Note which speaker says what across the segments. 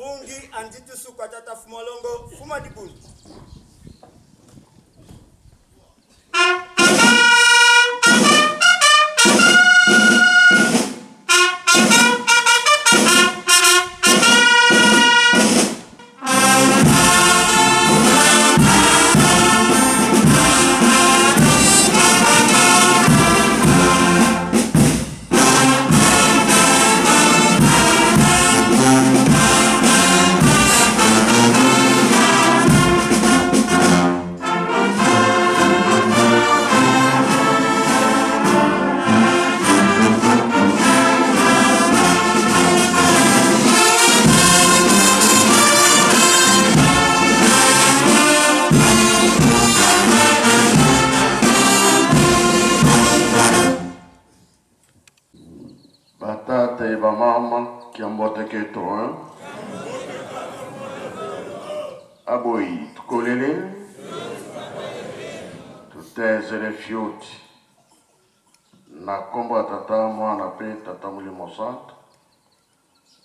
Speaker 1: Mungi anditu suka tata fumolongo fuma dibuni.
Speaker 2: Batata e mama kiambote keto aboi tukolele tutezele fiuti na komba tata mwana pe tata Mulimo Santo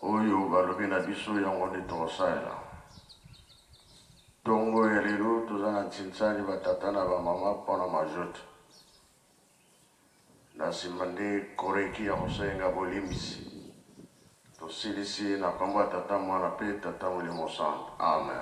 Speaker 2: oyo balobi na biso yango nde tokosalela tongo ya lelo toza na ntinsani batata na bamama mpona majote na nsima nde koreki ya kosenga bolimbisi tosilisi na kombo ya tata mwana pe tata Mulimo Santo. Amen.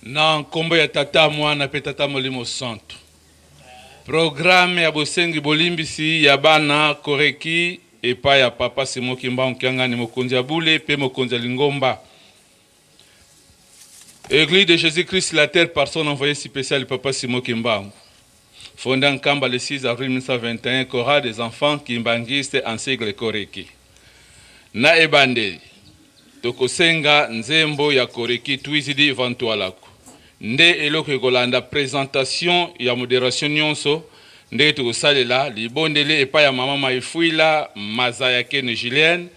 Speaker 3: Na nkombo ya tata mwana pe tata Mulimo Santo. Programme ya bosengi bolimbisi ya bana koreki epa ya papa Simoki Mbangu Kiangani mokonzi ya bule pe mokonzi ya Lingomba. Église de Jésus-Christ la terre par son envoyé spécial papa Simoki Mbangu. Fondé en Kamba le 6 avril 1921, chorale des enfants kimbangistes en sigle koreki. Na ebande tokosenga nzembo ya koreki tuizidi vantualako. Nde eloko ekolanda présentation ya modération nyonso nde tokosalela libondele epa ya mama Maifuila Mazaya Kene Julienne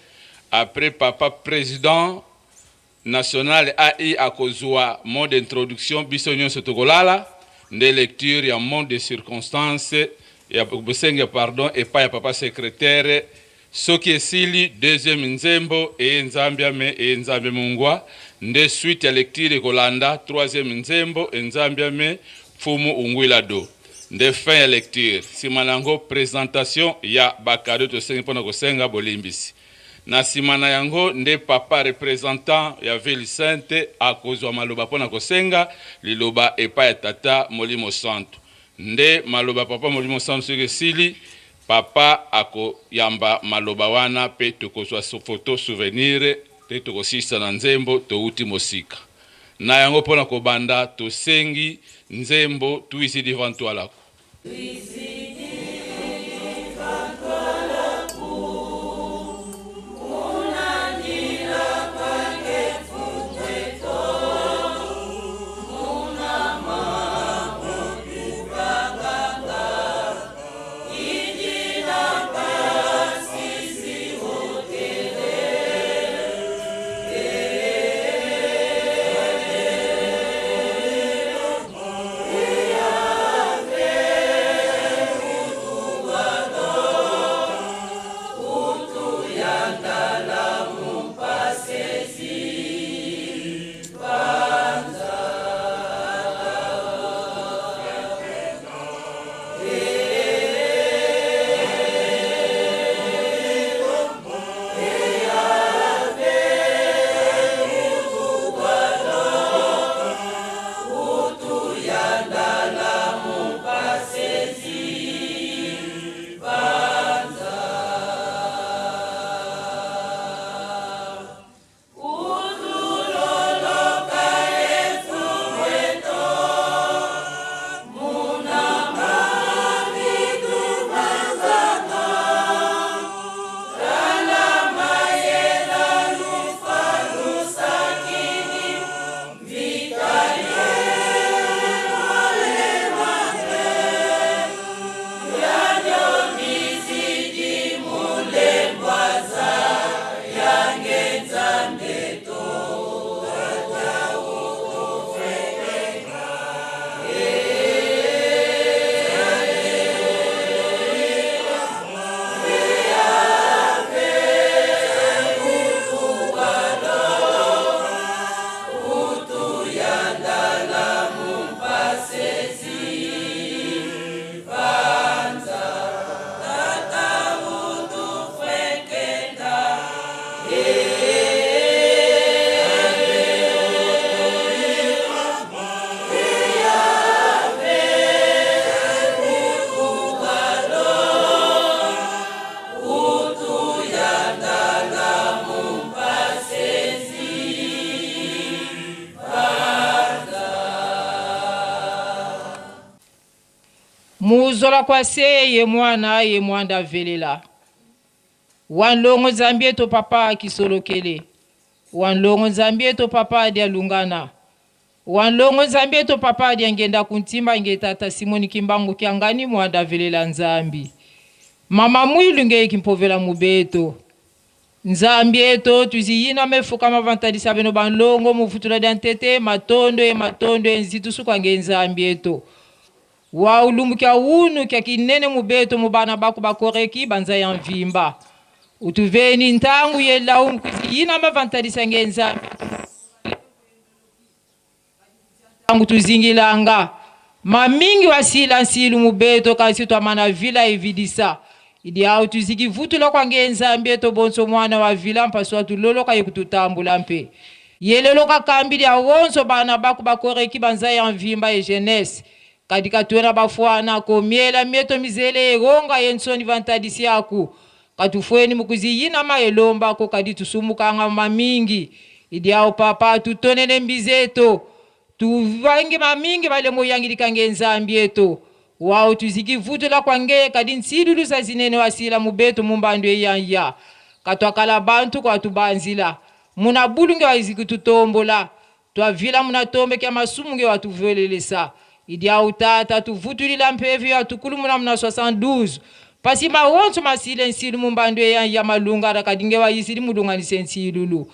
Speaker 3: après papa président national AI akozwa mot d'introduction biso nyonso tokolala nde lecture ya mot de circonstance ya bosenga pardon epa ya papa secrétaire soki esili deuxième nzembo e nzambia me e nzambe mungwa nde suite ya lecture kolanda troisième nzembo e nzambia me fumu ungwila do nde fin ya lecture simanango présentation ya bakado tosengi pona kosenga bolimbisi na simana yango nde papa représentant ya Ville Sainte akozwa maloba pona kosenga liloba epa ya tata Mulimo Santo nde maloba papa Mulimo Santo soki sili papa ako yamba maloba wana pe tokozwa photo souvenir te tokosisa na nzembo touti mosika na yango pona kobanda tosengi nzembo tuisi devant toi lako
Speaker 4: Muzola kwa seye mwana ye mwanda velela. Wanlongo zambie to papa kisolokele. Wanlongo zambie to papa dia lungana. Wanlongo zambie to papa dia ngenda kuntimba ngetata Simoni Kimbangu kiangani mwanda velela nzambi. Mama mwilu nge kimpovela mubeto. Nzambi eto tuziyina mefuka mavantadisa beno banlongo mufutula diantete matondo enzitu suka nge nzambi eto. Wa ulumu kia unu kia kinene mubeto mubana baku bakoreki banza ya mvimba. Utuveni ntangu yela kuziyina mavantadisa nge nzambi. Tangu tuzingilanga. Mamingi wasila nsilu mubeto kasi tuamana vila evidisa. Idi au tuziki vutu lo kwa nge nzambi eto bonso mwana wa vila mpaswa tulolo ka yekututambula mpe. Yelelo kakambi dia wonso bana baku bakoreki banza ya mvimba e jeunesse. Kadika tuena bafuana komiela mieto mizele egonga yensoni vantadisi yaku. Katufueni mukuzi yina maelomba ko kaditu sumukanga mamingi. Idi au papa tutonene mbizeto. Tuvangi mamingi vale moyangilika nge nzambi eto. Wao tuziki vutu la kwa nge kadi nsidulu sa zinene wasila mubeto mumbandu eyanya. Katwakala bantu kwa tubanzila. Muna bulu nge waziki tutombola. Tuavila muna tombe kia masumu nge watuvelelesa. Idi au tata tuvutulila mpevi ya tukulu muna 72. Pasi mawonso masile nsilu mumbandu eyanya malunga rakadinge wa yisili mudunganise nsilulu.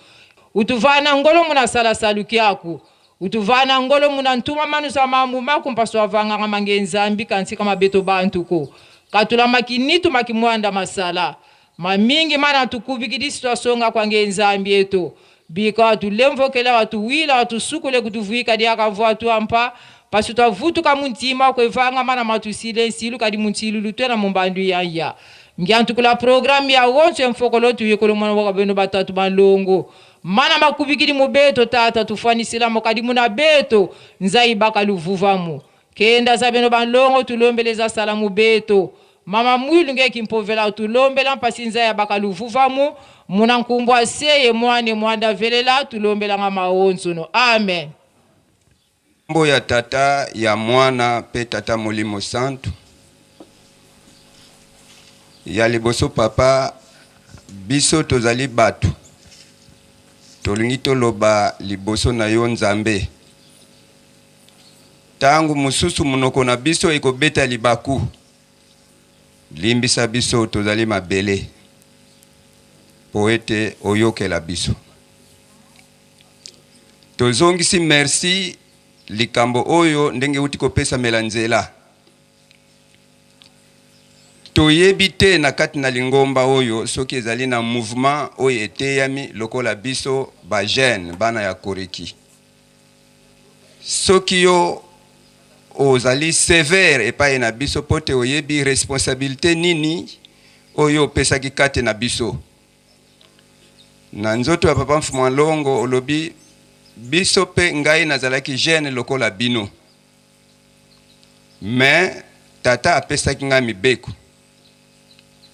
Speaker 4: Utuvana ngolo muna sala saluki yaku. Utuvana ngolo muna ntuma manusa mambu maku mpaswa vanga nga mange nzambi kansi kama beto bantuko. Katula makinitu makimwanda masala. Mamingi mana tukubikidisi twasonga kwa nge nzambi eto. Bika watu lemvokela watu wila watu sukule kutuvuika diaka watu ampa. Pasu twavutu kamuntima kwe vanga mana matusile nsilu kadi muntilu lutwena mumbandu yanya. Ngiantukula programu ya wonso mfokolotu yekolo mwana wakabeno batatu malongo. Mana makubikidi mubeto tata tufanisila mokadi muna beto nzai baka luvuvamu. Kenda zabeno banlongo tulombeleza sala mubeto. Mama mwilu nge kimpovela tulombela mpasi nzai baka luvuvamu. Muna nkumbwa seye mwane mwanda velela tulombela nga maonso no. Amen.
Speaker 5: Mbo ya tata ya mwana pe tata Molimo Santu. ya liboso papa biso tozali batu tolingi toloba liboso na yo Nzambe tangu mususu munoko na biso ekobeta libaku limbisa biso tozali mabele poete oyokela biso tozongisi merci likambo oyo ndenge uti kopesa melanzela toyebi te na kati na lingomba oyo soki ezali na mouvement oyo eteyami lokola biso ba jeune bana ya koreki soki yo ozali sévère epai na biso pote oyebi responsabilité nini oyo opesaki kati na biso na nzoto ya papa Mfuma Longo olobi biso pe ngai nazalaki jeune lokola bino mais tata apesaki ngai mibeko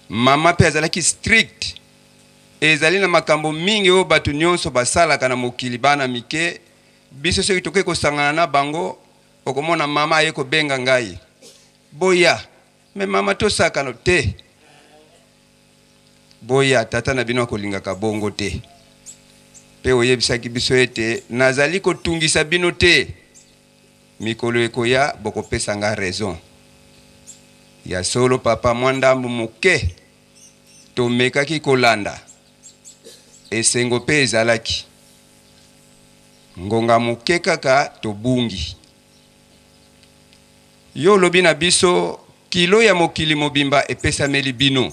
Speaker 5: mama pe azalaki strict ezali na makambo mingi oyo batu nyonso basalaka na mokili bana mike biso soki toke kosangana na bango okomona mama aye kobenga ngai boya me mama tosakana te boya tata na bino akolingaka bongo te pe oyebisaki biso ete nazali kotungisa bino te mikolo ekoya bokopesa nga raison ya solo papa mwandambu moke tomekaki kolanda esengo pe ezalaki ngonga moke kaka tobungi yo lobi na biso kilo ya mokili mobimba epesameli bino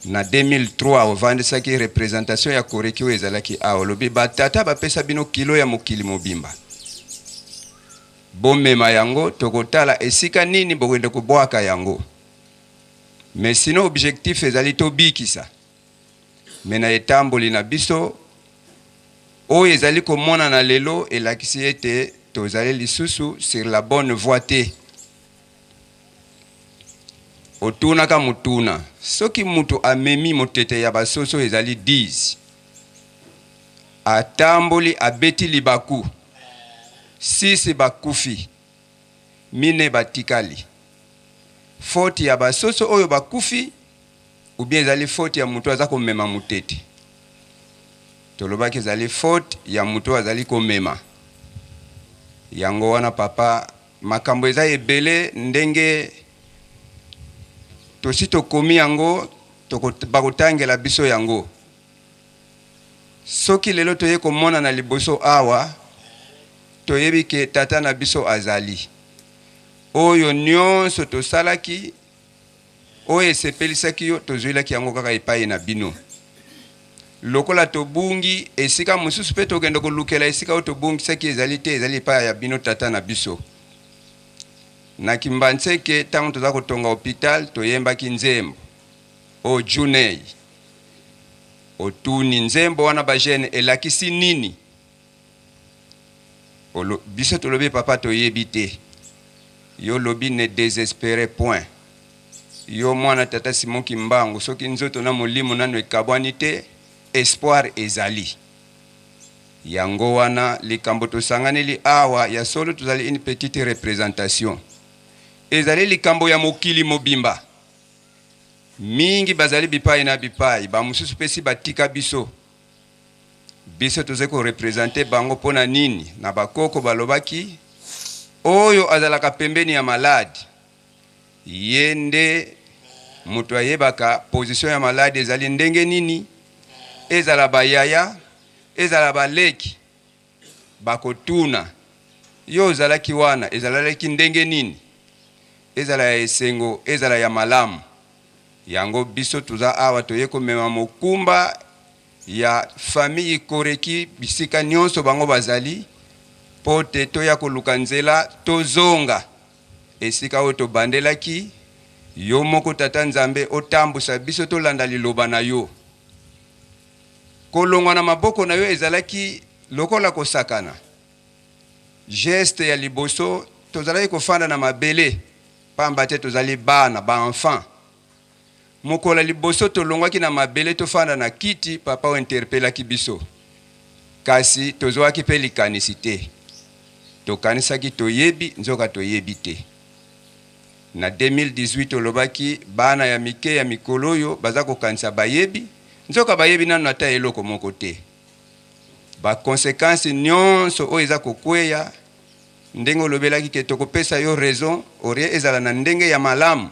Speaker 5: na 2003 ovandisaki représentation ya koreki oyo ezalaki awa lobi batata bapesa bino kilo ya mokili mobimba bomema yango tokotala esika nini bokende kobwaka yango mais sinon objectif ezali tobikisa me na etamboli na biso oyo ezali komona na lelo elakisi ete tozali lisusu sur la bonne voie te otunaka mutuna soki mutu amemi motete ya basoso ezali 10 atamboli abeti libaku 6 bakufi mine batikali faute ya basoso oyo bakufi ou bien ezali faute ya mutu aza komema mutete tolobaki ezali faute ya mutu azali komema yango wana papa makambo eza ebele ndenge tosi tokomi yango bakotangela biso yango soki lelo toye komona na liboso awa toyebi ke tata na biso azali oyo nyonso tosalaki oyo esepelisaki yo tozwilaki yango kaka epai na bino lokola tobungi esika mosusu pe tokende kolukela esika oyo tobungisaki ezali te ezali epai ya bino tata na biso na kimbanseke tango toza kotonga hôpital toyembaki nzembo o junei otuni nzembo wana bajene elakisi nini biso tolobi papa toyebi te yo lobi ne désespérez point yo mwana tata Simon Kimbangu soki nzoto na molimo nano ekabwani te espoir ezali yango wana likambo tosanganeli awa ya solo tozali une petite représentation ezali likambo ya mokili mobimba mingi bazali bipai na bipai ba mususu pesi batika biso toze ko représenter bango pona nini na bakoko balobaki oyo azalaka pembeni ya malade yende mutu ayebaka position ya malade ezali ndenge nini ezala bayaya ezala baleki bakotuna yo ozalaki wana ezalaki ndenge nini ezala ya esengo ezala ya malamu yango biso tuza awa toye komema mokumba ya famille koreki bisika nyonso bango bazali pote toya koluka nzela tozonga esika oyo tobandelaki yo moko tata Nzambe otambusa biso tolanda liloba na yo kolongwa na maboko na yo ezalaki lokola kosakana geste ya liboso tozalaki kofanda na mabele pamba te tozali bana ba enfant mokola liboso tolongwaki na mabele tofanda na kiti papa o interpellaki biso kasi tozwaki pe likanisi te tokanisaki toyebi nzoka toyebi te na 2018 olobaki bana ya mike ya mikolo oyo baza kokanisa bayebi nzoka bayebi nanu ata eloko moko te. Ba conséquences nyonso oyo eza kokweya ndenge olobelaki ke tokopesa yo raison orie ezala na ndenge ya malamu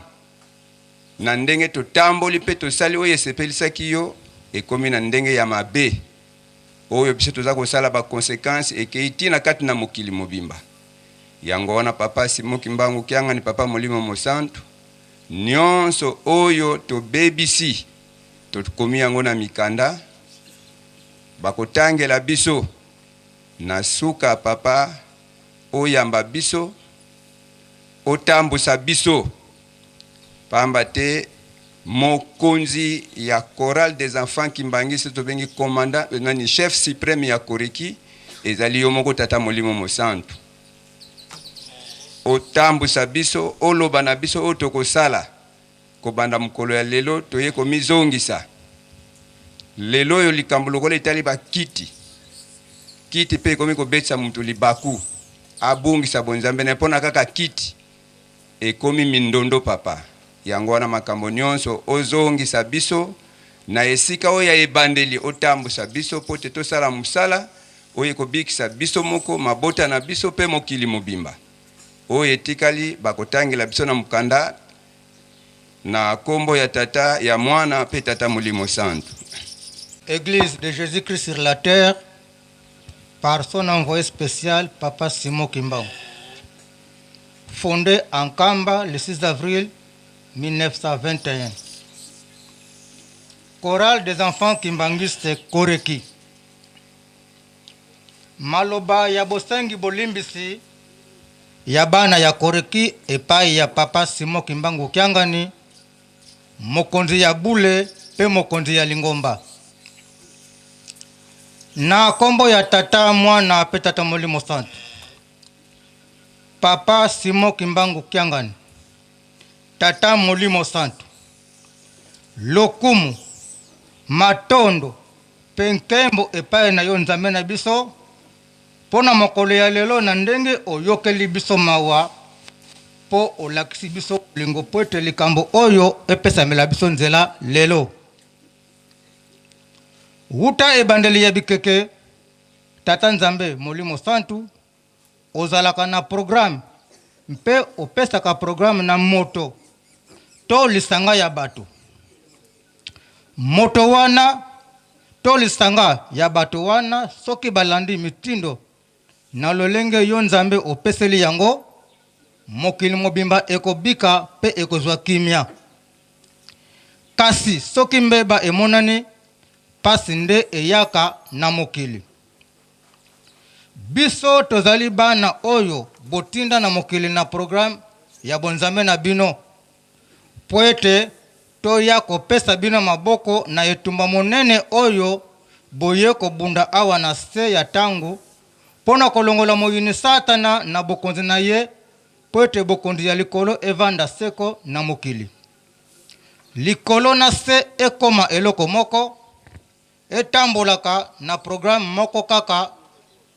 Speaker 5: na ndenge totamboli mpe tosali oyo esepelisaki yo ekomi na ndenge ya mabe oyo biso toza kosala ba conséquences ekeiti na kati na mokili mobimba. Yango wana papa Simon Kimbangu Kyanga ni papa Molimo Mosantu nyonso oyo tobebisi tokomi yango na mikanda bakotangela biso na suka papa oyamba biso otambusa biso pamba te mokonzi ya chorale des enfants Kimbangisi tobengi commandant nani chef suprême ya koreki ezali yo moko tata Molimo Mosantu. Otambusa biso oloba na biso otokosala kobanda mukolo ya lelo toye komizongisa lelo yo likambo lokola etali bakiti kiti pe komi kobetsa mutu libaku abungisa bonzambe na pona kaka kiti ekomi mindondo papa. Yango wana makambo nyonso ozongisa biso na esika oyo ya ebandeli otambusa biso pote tosala musala oyo ekobikisa biso moko mabota na biso pe mokili mobimba oyo etikali bakotangela biso na mukanda na kombo ya tata ya mwana pe tata Molimo Santu.
Speaker 6: Église de Jésus-Christ sur la terre, par son envoyé spécial, Papa Simon Kimbangu. Fondé en Kamba le 6 avril 1921. Chorale des enfants kimbangistes Koreki. Maloba ya bosengi bolimbisi ya bana ya Koreki epai ya Papa Simon Kimbangu Kyangani, mokonzi ya bule pe mokonzi ya lingomba. Na kombo ya tata mwana pe tata Molimo Santu. Papa Simon Kimbangu Kyangani, tata Molimo Santu, lokumu, matondo, penkembo epai na yo nzambe na biso, pona mokolo ya lelo na ndenge oyokeli biso mawa, po olakisi biso lingo po ete likambo oyo epesamela biso nzela lelo. Wuta ebandeli ya bikeke, tata nzambe Molimo Santu, ozalaka na programme, mpe opesaka programme na moto, to lisanga ya bato. Moto wana, to lisanga ya bato wana, soki balandi mitindo, na lolenge yo nzambe opeseli yango, mokili mobimba ekobika pe ekozwa kimia. Kasi soki mbeba emonani, pasi nde eyaka na mokili. Biso tozali bana oyo botinda na mokili na programme ya bonzambe na bino. Poete toya kopesa bino maboko na etumba monene oyo boye kobunda awa na se ya tangu pona kolongola moyini satana na bokonzi na ye poete bokonzi ya likolo evanda seko na mokili. Likolo na se ekoma eloko moko etambolaka na programme moko kaka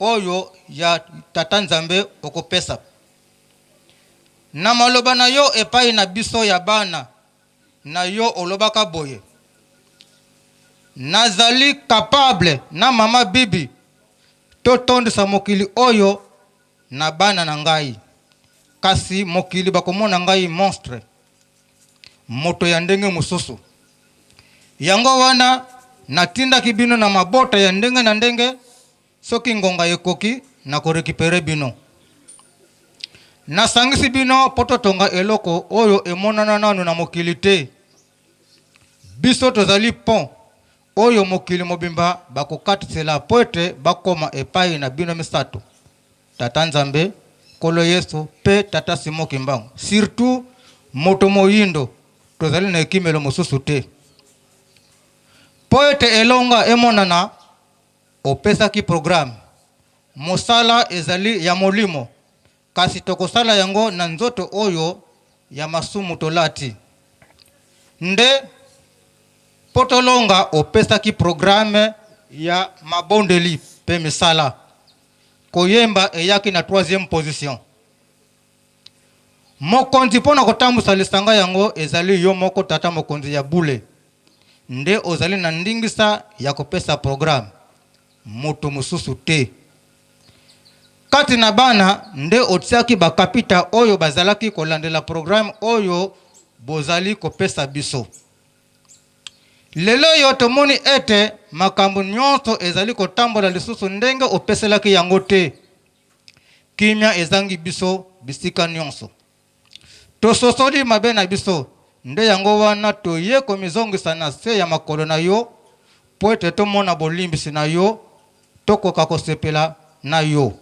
Speaker 6: oyo ya tata nzambe okopesa. Na maloba na yo epai na biso ya bana na yo olobaka boye. Nazali capable na mama bibi totondisa mokili oyo na bana na ngai. Kasi mokili bakomona ngai monstre. Moto ya ndenge mususu. Yango wana natinda kibino na mabota ya ndenge na ndenge soki ngonga ekoki na korekipere bino. Nasangisi bino poto tonga eloko oyo emonana nanu na mokili te. Biso tozali pont oyo mokili mobimba bakokatisela poete bakoma epai na bino misato. Tata Nzambe, Kolo Yesu pe tata Simon Kimbangu. Surtout moto moyindo tozali na ekimelo mosusu te. Poete elonga emonana opesa ki programme. Mosala ezali ya molimo. Kasi tokosala yango na nzoto oyo ya masumu tolati. Nde potolonga opesa ki programme ya mabondeli pe misala. Koyemba eyaki na 3e position. mokonzi pona kotambusa lisanga yango ezali yo moko tata mokonzi ya bule nde ozali na ndingisa ya kopesa programme moto mususu te kati na bana nde otiaki bakapita oyo bazalaki kolandela programme oyo bozali kopesa biso lelo yo tomoni ete makambo nyonso ezali kotambola lisusu ndenge opeselaki yango te kimia ezangi biso bisika nyonso tososoli mabe na biso nde yango wana toye komizongisa na se ya makolo na yo po ete tomona bolimbisi na yo tokoka kosepela na yo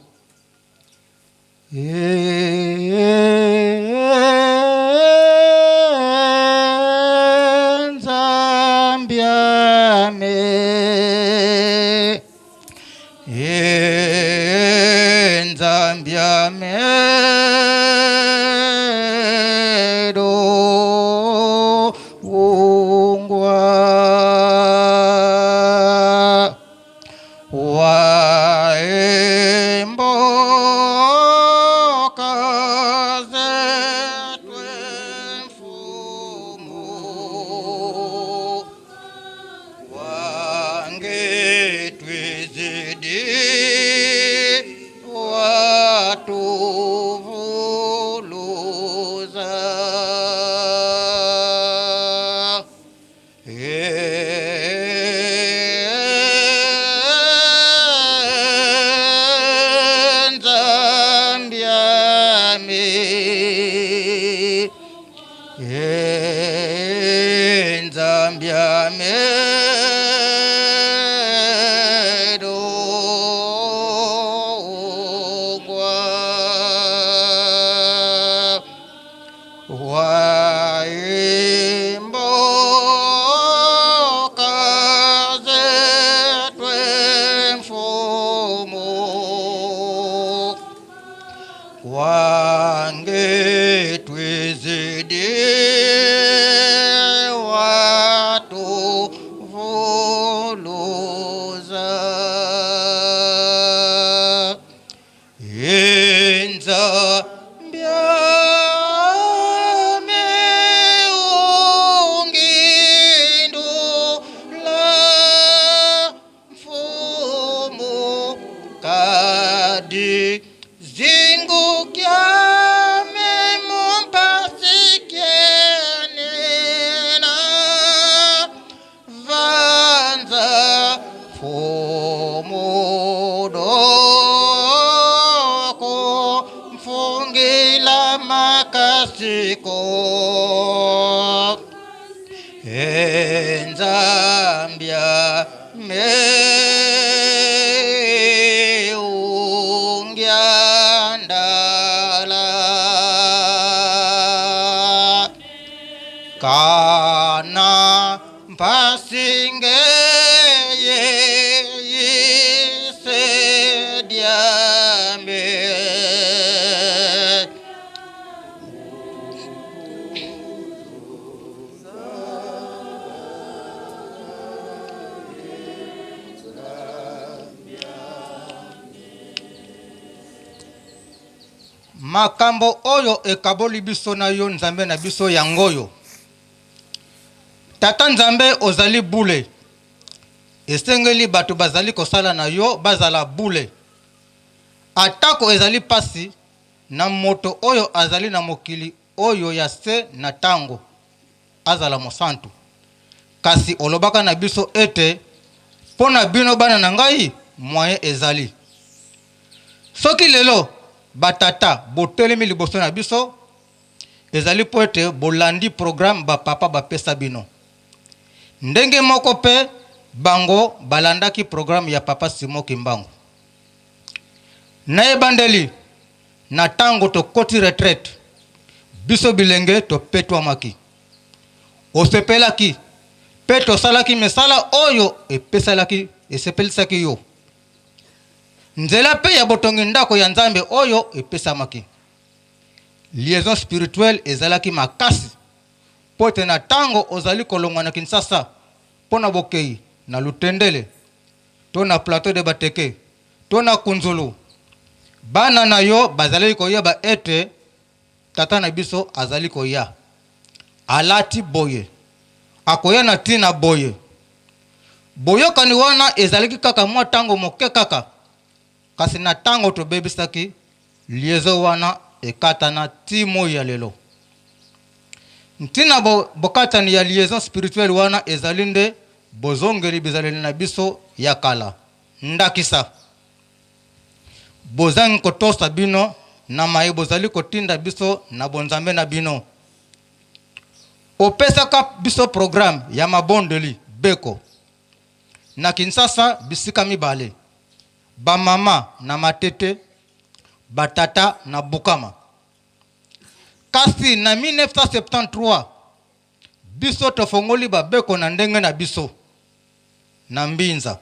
Speaker 6: wange twezidi watu vuluza enza zingu kyame mumpasikenena vanza fomudoko mfungila makasiko enzambia kana mpasinge yisediame makambo oyo ekaboli biso na yo nzambe na biso yangoyo tata nzambe ozali bule esengeli bato bazali kosala na yo bazala bule atako ezali pasi na moto oyo azali na mokili oyo ya se na tango azala mosantu kasi olobaka na biso ete pona bino bana na ngai moyen ezali soki lelo batata botelemi liboso na biso ezali po ete bolandi programme bapapa bapesa bino ndenge moko pe bango balandaki programme ya papa Simon Kimbangu na ebandeli na tango to koti retraite biso bilenge to petwamaki osepelaki pe tosalaki misala oyo epesalaki esepelisaki yo nzela pe ya botongi ndako ya nzambe oyo epesamaki liaison spirituelle ezalaki makasi pote na tango ozali kolongwa na Kinshasa pona bokei na Lutendele to na plateau de Bateke to na Kunzulu bana na yo bazali koyeba ete tata na biso azali koya alati boye akoya na tina boye boyokani wana ezalaki kaka mwa tango moke kaka kasi na tango tobebisaki liezo wana ekatana ti moi ya lelo ntina bokatani ya liaison spirituelle wana ezali nde bozongeli bizaleli na biso ya kala ndakisa bozangi kotosa bino na maye bozali kotinda biso na bonzambe na bino opesaka biso programme ya mabondeli beko na Kinshasa bisika mibale bamama na Matete batata na Bukama kasi na 1973 biso tofongoli babeko na ndenge na biso na Mbinza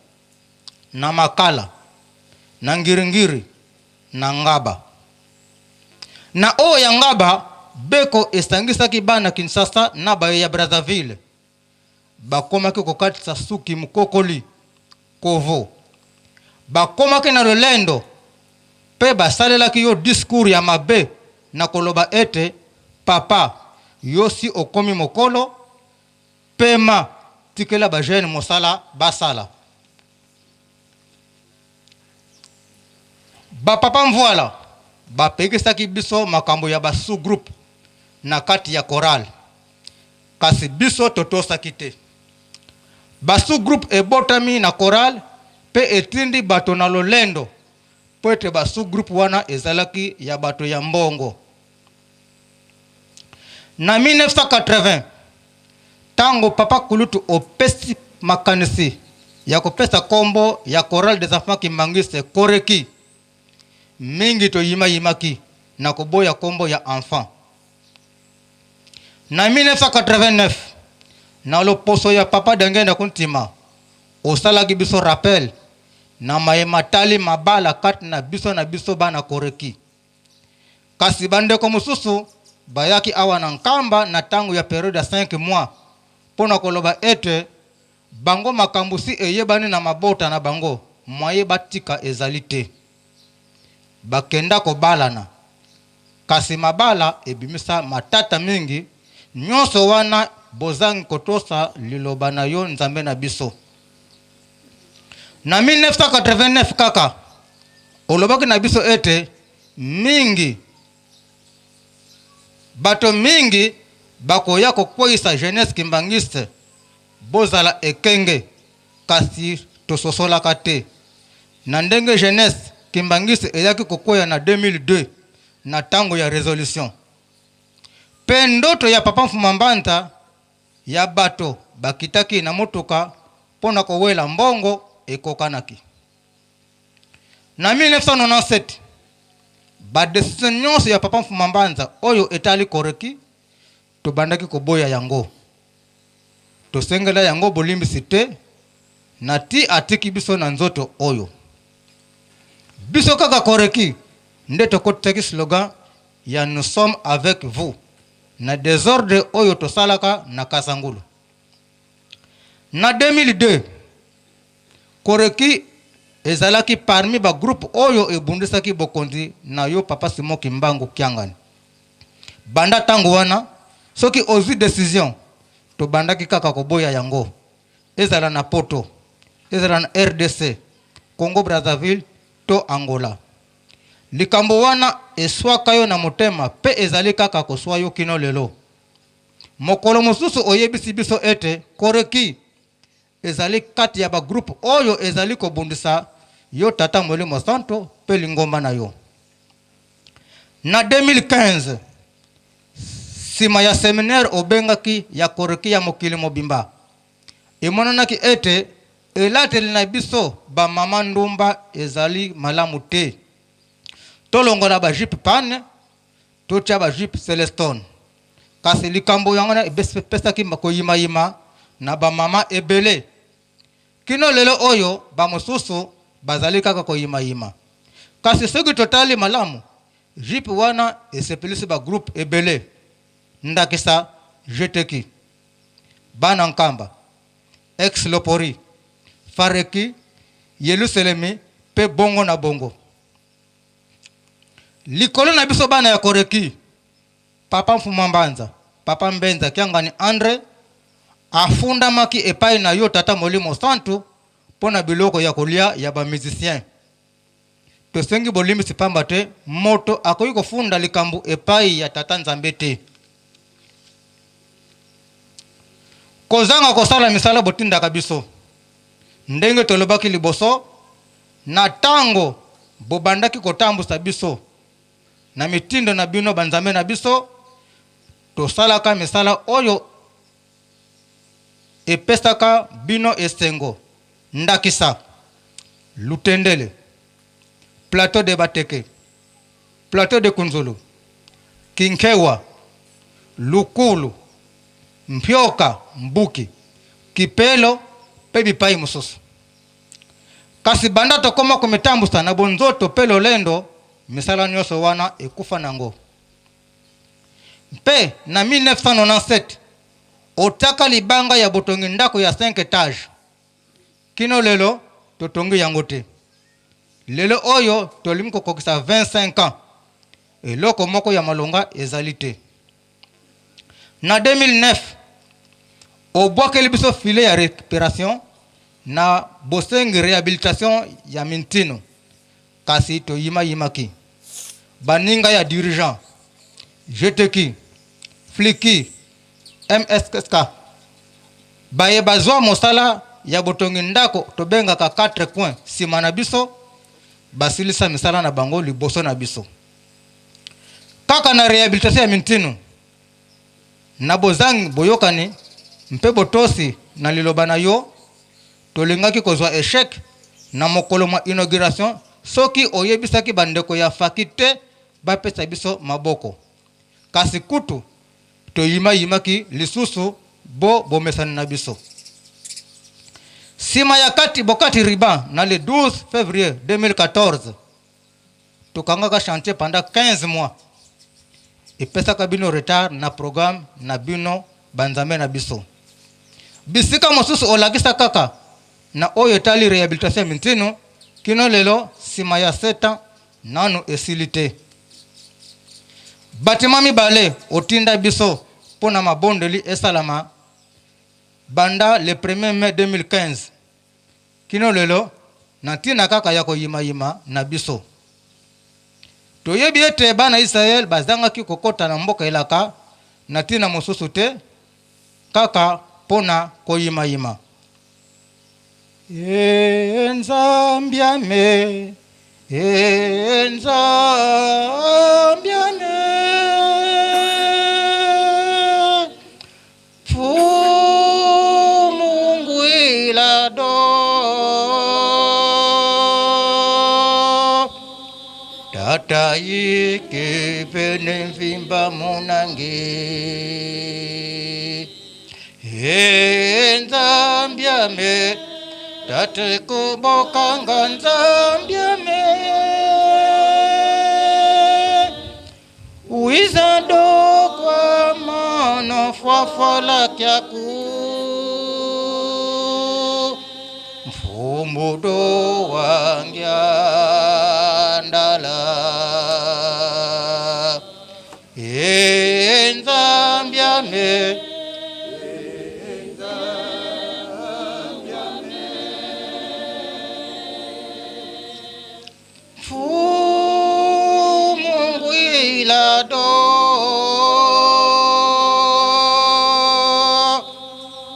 Speaker 6: na Makala na Ngiringiri na Ngaba na o ya Ngaba beko esangisaki bana Kinshasa na baye ya Brazzaville bakomaki kokatisa suki mukokoli kovo bakomaki na Lolendo pe basalelaki yo discours ya mabe na koloba ete papa yosi okomi mokolo pema tikela ba jeune mosala basala ba papa mvoila bapekisaki biso makambo ya ba sous groupe na kati ya choral kasi biso totosaki te ba sous groupe ebotami na choral pe etindi bato na Lolendo po ete ba sous groupe wana ezalaki ya bato ya mbongo na 1980 tango papa Kulutu opesi makanisi ya kopesa kombo ya choral des enfants Kimbangiste koreki mingi to yimaki na koboya kombo ya enfant na 1989 na loposo ya papa Dengenda Kuntima osalaki biso rappel na maye matali mabala kati na biso bana koreki kasi bandeko mosusu bayaki awa na nkamba na tango ya periode ya 5 mois pona koloba ete bango makambusi eyebani na mabota na bango mwaye batika ezalite bakenda kobalana kasi mabala ebimisa matata mingi nyonso wana bozangi kotosa liloba na yo nzambe na biso na 1989 kaka olobaki na biso ete mingi bato mingi bakoya kokweyisa jeunesse Kimbangiste bozala ekenge kasi tososolaka te na ndenge jeunesse Kimbangiste eyaki kokwea na 2002 na tango ya resolution pe ndoto ya papa Mfumambanta ya bato bakitaki na motuka pona kowela mbongo ekokanaki na 1997 ba decision nyonso ya papa Mfumambanta oyo etali koreki tobandaki koboya yango tosengela yango bolimbisi te na ti atiki biso na nzoto oyo biso kaka koreki nde tokotaki slogan ya nous sommes avec vous na désordre oyo tosalaka na Kasangulu na 2002 koreki ezalaki parmi ba groupe oyo ebundisaki bokonzi na yo papa Simon Kimbangu Kiangani banda tango wana soki ozi décision to bandaki kaka koboya yango ezala na Poto ezala na RDC Congo Brazzaville to Angola likambo wana eswaka yo na motema pe ezali kaka koswa yo kino lelo mokolo mosusu oyebisi biso ete koreki ezali kati ya ba groupe oyo ezali kobundisa yo tata Molimo Santo pe lingomba na yo na 2015 sima ya seminaire obengaki ya koreki ya mokili mobimba emonanaki ete elateli na biso ba mama ndumba ezali malamu te tolongola ba jupe pane totia ba jupe Celestone kasi likambo yango na pesaki makoyima na ba mama ebele kino lelo oyo ba mosusu bazali kaka koyima kasi soki totali malamu jupe wana esepelisi ba groupe ebele ndakisa jeteki bana nkamba ex lopori fareki Yeluselemi pe bongo na bongo likolo na biso bana ya koreki papa Mfumambanza, papa Mbenza Kiangani Andre, afunda maki epai na yo tata Molimo Santu, pona biloko ya kolia ya ba musicien. Tosengi bolimi sipamba te, moto akoyi kofunda likambu epai ya tata Nzambete. Kozanga kosala misala botinda kabiso. Ndenge tolobaki liboso, na tango bobandaki kotambusa biso. Na mitindo na bino banzame na biso, tosalaka misala oyo epesaka bino esengo. Ndakisa, Lutendele, Plateau de Bateke, Plateau de Kunzulu, Kinkewa, Lukulu, Mpyoka, Mbuki, Kipelo, Pebipai Mususu. Kasi banda tokoma kumitambusa na bonzoto pelo lendo, misala nyoso wana ekufa nango. Mpe na 1997, otaka libanga ya botongi ndako ya 5 etage. Kino lelo, totongi yangote. Lelo oyo, tolimko kokisa 25 ans. Eloko moko ya malonga ezalite. Na 2009, obwake libiso file ya récupération, na bosengi réhabilitation ya Mintino. Kasi to yimaki. Baninga ya dirigeant. JTK, Fliki, MSK. Baye bazwa mosala ya botongi ndako tobenga ka 4 points sima na biso basilisa misala na bango liboso na biso. Kaka na réhabilitation ya Mintino. Na bozangi boyokani mpe botosi na liloba na yo tolingaki kozwa échec na mokolo ma inauguration soki oyebisaki bandeko ya fakite bapesa biso maboko. Kasi kutu toyimaki lisusu bomesani na biso. Sima ya bokati riba na le 12 février 2014 tokangaka chantier pendant 15 mois. Epesaka bino retard na programme na bino banzame na biso. Bisika mosusu olakisa kaka na oyo tali réhabilitation Mintino kino lelo sima ya 7 ans nanu esilite. Batima mibale otinda biso pona mabondeli esalama banda le 1er mai 2015. Kino lelo natina kaka yako yima na biso. Toyebi ete bana Israel bazangaki kokota na mboka elaka natina mosusu te kaka pona koyima. Enzambiame, enzambiame, Mungu ilado, tata yike pene vimba munange, enzambiame, tate kubokanga nzambiame, uizado kwa mano fwafala kyaku, mfumudo wangyandala, enzambiame,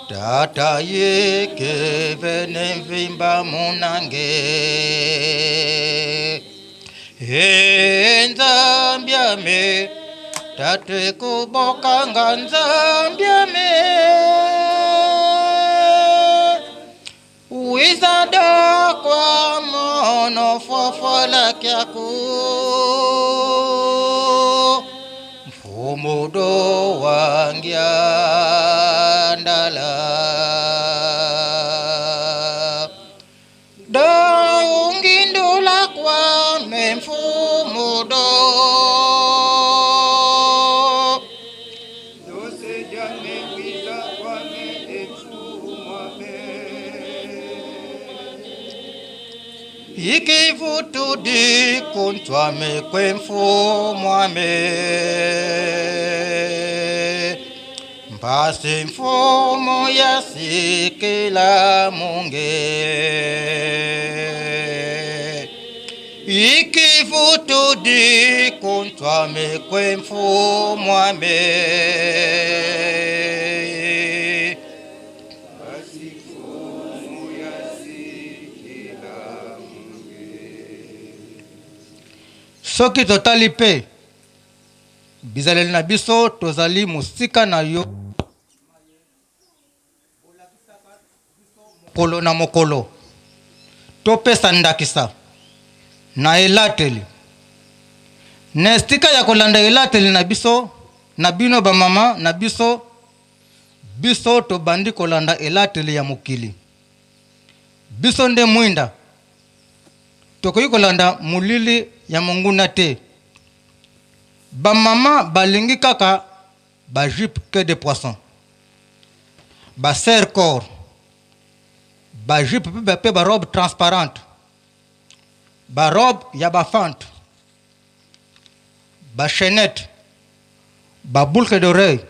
Speaker 6: tata yeke vene vimba munange, enzambiame, tate kubokanga nzambiame, uizada kwa mono fwafala kyaku, mfumudo wangyandala, daungindula kwa memfumudo, ikivutu di kuntwame kwemfumwame, mpasi mfumo ya sikila munge ikivutu di kuntwa mekwe mfumo ame soki totali pe bizaleli na biso tozali musika na yo mokolo na mokolo topesa ndakisa na elateli na esika ya kolanda elateli na biso na bino bamama na biso tobandi kolanda elateli ya mokili biso nde mwinda tokoki kolanda mulili ya monguna te bamama balingi kaka bajupe que de poisson baserre corps bajupe pe barobe transparente barobe ya bafante bachenette baboulke d'oreille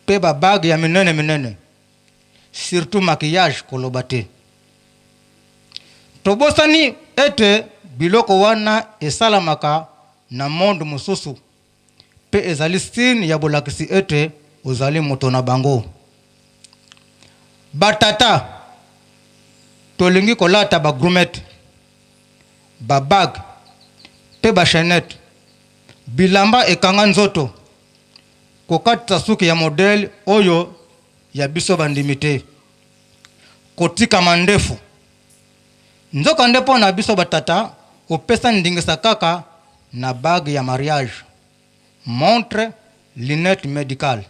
Speaker 6: pe babague ya minene surtout maquillage koloba te tobosani ete biloko wana esalamaka na monde mosusu pe ezali signe ya bolakisi ete ozali moto na bango batata tolingi kolata bagrumete babag pe bachenette bilamba ekanga nzoto kokatisa suki ya modele oyo ya biso bandimi te kotika mandefu nzoka nde mpo na biso batata opesa ndingisa kaka na bague ya mariage montre lunette médicale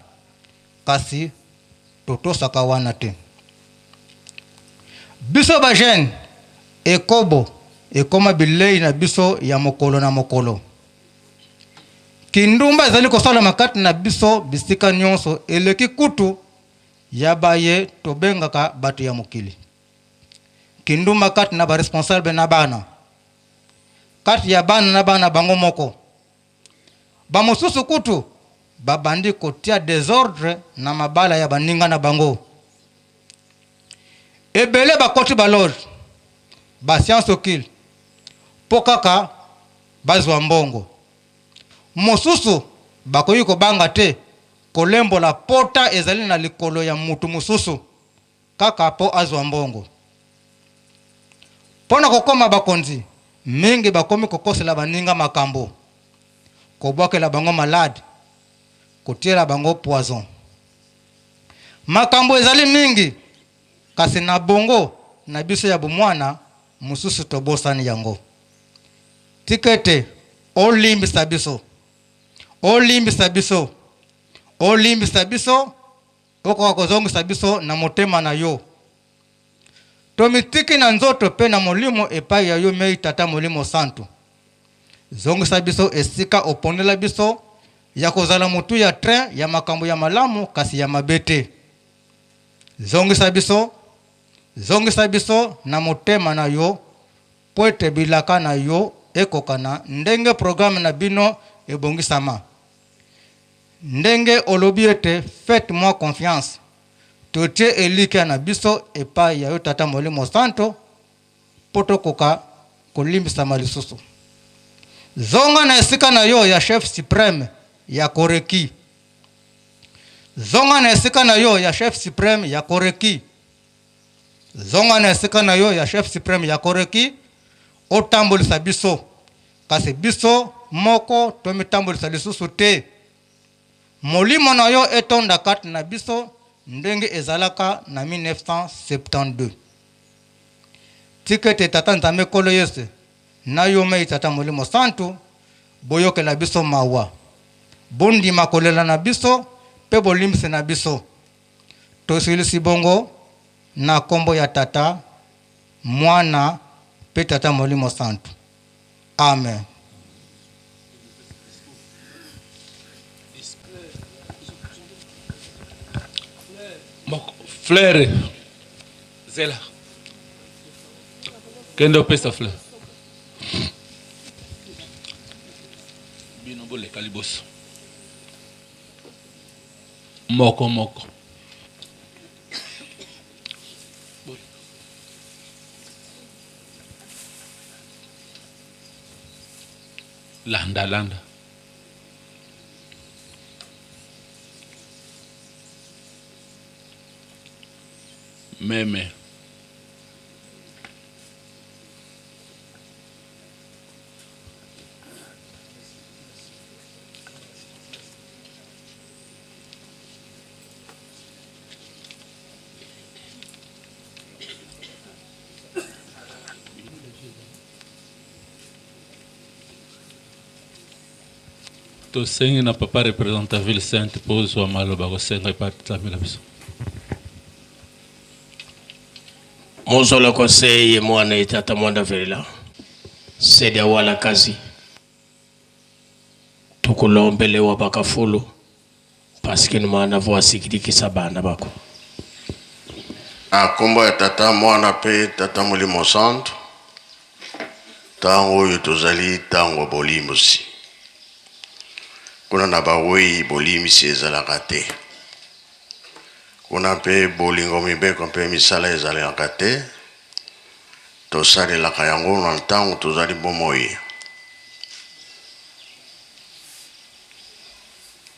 Speaker 6: kasi totosaka wana te biso bajene ekobo ekoma bilei na biso ya mokolo na mokolo kindumba ezali kosalama kati na biso bisika nyonso eleki kutu ya baye tobengaka bato ya mokili kindumba kati na baresponsable na bana kati ya bana na bana bango moko bamosusu kutu babandi kotia désordre na mabala ya baninga na bango ebele bakoti baloge basianse okile mpo kaka bazwa mbongo mosusu bakoki kobanga te kolembola pota ezali na likolo ya mutu mosusu kaka po azwa mbongo mpona kokoma bakonzi mingi bakomi kokosela baninga makambo kobwakela bango malade kotiela bango poison makambo ezali mingi kasi na bongo na biso ya bomwana mosusu tobosani yango tikete olimbisa biso olimbisa biso okoka kozongisa biso na motema na yo tomitiki na nzoto pe na molimo epai ya yo mei tata molimo santu zongisa biso esika opondela biso ya kozala motu ya train ya makambo ya malamu kasi ya mabete zongisa biso na motema na yo po ete bilaka na yo ekokana ndenge programme na bino ebongisama ndenge olobi ete faites-moi confiance totie elika na biso epai ya yo tata molimo santo po tokoka kolimbisama lisusu zonga na esika na yo ya chef supreme ya koreki zonga na esika na yo ya chef supreme ya koreki zonga na esika na yo ya chef supreme ya koreki otambolisa biso kasi biso moko tomitambolisa lisusu te molimo na yo etonda kati na biso ndenge ezalaka na 1972 tikete tata nzambe kolo yesu na yo mei tata molimo santu boyokela biso mawa bondima kolela na biso pe bolimbisi na biso tosilisi bongo na kombo ya tata mwana pe tata molimo santu amen.
Speaker 3: Fleur zela kendo pesa fleur bino bole kaliboso moko moko. Landa landa. Meme. Tosengi na papa representa Ville Sainte pose wa maloba ko senga ipatsamela biso.
Speaker 7: Mozolo koseye mwana itata mwanda verila. Sedi wala kazi. Tukulombele wa bakafulu. Paske ni mwana vwa sikidikisa bana bako.
Speaker 2: Akomba ya tata mwana pe tata Molimo Santo. Tango oyo tozali tango bolimbusi. Kuna na bawei bolimisi ezalaka te. Kuna pe bolingo mibeko pe misala ezalaka te. Tosalelaka yango na ntango tozali bomoi.